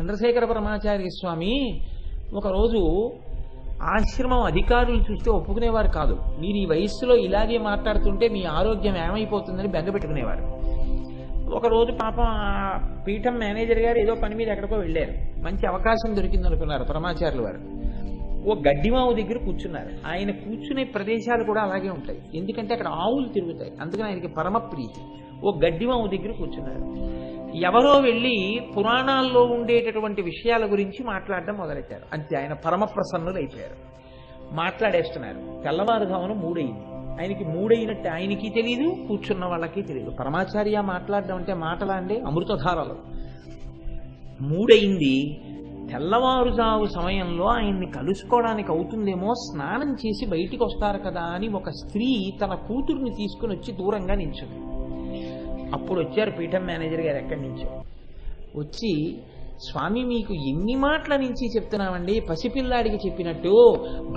చంద్రశేఖర పరమాచార్య స్వామి ఒకరోజు ఆశ్రమం అధికారులు చూస్తే ఒప్పుకునేవారు కాదు. మీరు ఈ వయస్సులో ఇలాగే మాట్లాడుతుంటే మీ ఆరోగ్యం ఏమైపోతుందని బెంగపెట్టుకునేవారు. ఒకరోజు పాపం ఆ పీఠం మేనేజర్ గారు ఏదో పని మీద ఎక్కడికో వెళ్ళారు. మంచి అవకాశం దొరికింది అనుకున్నారు పరమాచార్యుల వారు. ఓ గడ్డిమావు దగ్గర కూర్చున్నారు. ఆయన కూర్చునే ప్రదేశాలు కూడా అలాగే ఉంటాయి, ఎందుకంటే అక్కడ ఆవులు తిరుగుతాయి, అందుకని ఆయనకి పరమ ప్రీతి. ఓ గడ్డిమావు దగ్గర కూర్చున్నారు. ఎవరో వెళ్ళి పురాణాల్లో ఉండేటటువంటి విషయాల గురించి మాట్లాడడం మొదలెట్టారు. అంతే, ఆయన పరమ ప్రసన్నులు అయిపోయారు. మాట్లాడేస్తున్నారు. తెల్లవారుజామున 3 అయింది. ఆయనకి 3 అయినట్టు ఆయనకి తెలియదు, కూర్చున్న వాళ్ళకి తెలియదు. పరమాచార్య మాట్లాడడం అంటే మాటలా అండి, అమృతధారలు. 3 అయింది. తెల్లవారుజాము సమయంలో ఆయన్ని కలుసుకోవడానికి అవుతుందేమో, స్నానం చేసి బయటికి వస్తారు కదా అని ఒక స్త్రీ తన కూతుర్ని తీసుకుని వచ్చి దూరంగా నిల్చుంది. అప్పుడు వచ్చారు పీఠం మేనేజర్ గారు ఎక్కడి నుంచో. వచ్చి, స్వామి మీకు ఎన్ని మాటల నుంచి చెప్తున్నామండి, పసిపిల్లాడికి చెప్పినట్టు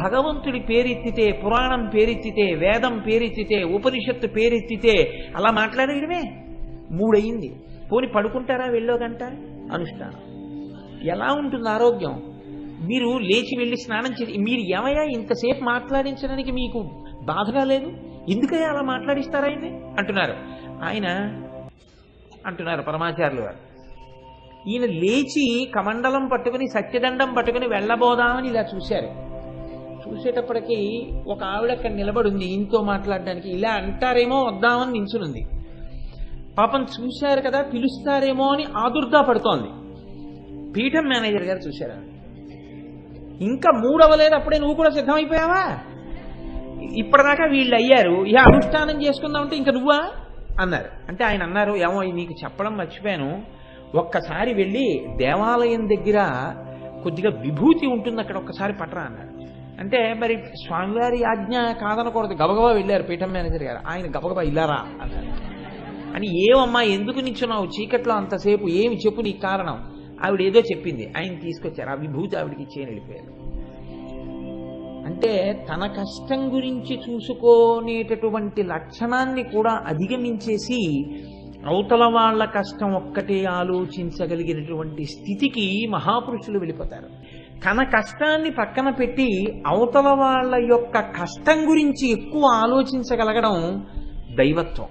భగవంతుడి పేరెత్తితే, పురాణం పేరెత్తితే, వేదం పేరెత్తితే, ఉపనిషత్తు పేరెత్తితే అలా మాట్లాడేయడమే. 3 అయింది. పోని పడుకుంటారా వెళ్ళో గంట అనుష్ఠానం. ఎలా ఉంటుంది ఆరోగ్యం? మీరు లేచి వెళ్ళి స్నానం చేసి, మీరు ఏమయ్యా ఇంతసేపు మాట్లాడించడానికి మీకు బాధగా లేదు, ఎందుకయ్యా అలా మాట్లాడిస్తారా ఆయన్ని అంటున్నారు. ఆయన అంటున్నారు పరమాచార్యులు వారు, ఈయన లేచి కమండలం పట్టుకుని సత్యదండం పట్టుకుని వెళ్ళబోదామని ఇలా చూశారు. చూసేటప్పటికీ ఒక ఆవిడ అక్కడ నిలబడి ఉంది ఈయనతో మాట్లాడడానికి. ఇలా అంటారేమో వద్దామని నించునుంది. పాపం చూశారు కదా, పిలుస్తారేమో అని ఆదుర్దా పడుతోంది. పీఠం మేనేజర్ గారు చూశారా, ఇంకా 3 అవ్వలేదు, అప్పుడే నువ్వు కూడా సిద్ధమైపోయావా? ఇప్పటిదాకా వీళ్ళు అయ్యారు, ఇక అనుష్ఠానం చేసుకుందామంటే ఇంకా నువ్వా అన్నారు. అంటే ఆయన అన్నారు, ఏమో నీకు చెప్పడం మర్చిపోయాను, ఒక్కసారి వెళ్ళి దేవాలయం దగ్గర కొద్దిగా విభూతి ఉంటుంది, అక్కడ ఒక్కసారి పట్టరా అన్నారు. అంటే మరి స్వామివారి ఆజ్ఞ కాదనకూడదు, గబగబా వెళ్ళారు పీఠం మేనేజర్ గారు. ఆయన గబగబా ఇల్లారా అన్నారు. అని, ఏమమ్మా ఎందుకు నిల్చున్నావు చీకట్లో అంతసేపు, ఏమి చెప్పు నీ కారణం. ఆవిడ ఏదో చెప్పింది, ఆయన తీసుకొచ్చారు. ఆ విభూతి ఆవిడకి ఇచ్చేయని వెళ్ళిపోయారు. అంటే తన కష్టం గురించి చూసుకునేటటువంటి లక్షణాన్ని కూడా అధిగమించేసి అవతల వాళ్ళ కష్టం ఒక్కటే ఆలోచించగలిగినటువంటి స్థితికి మహాపురుషులు వెళ్ళిపోతారు. తన కష్టాన్ని పక్కన పెట్టి అవతల వాళ్ళ యొక్క కష్టం గురించి ఎక్కువ ఆలోచించగలగడం దైవత్వం.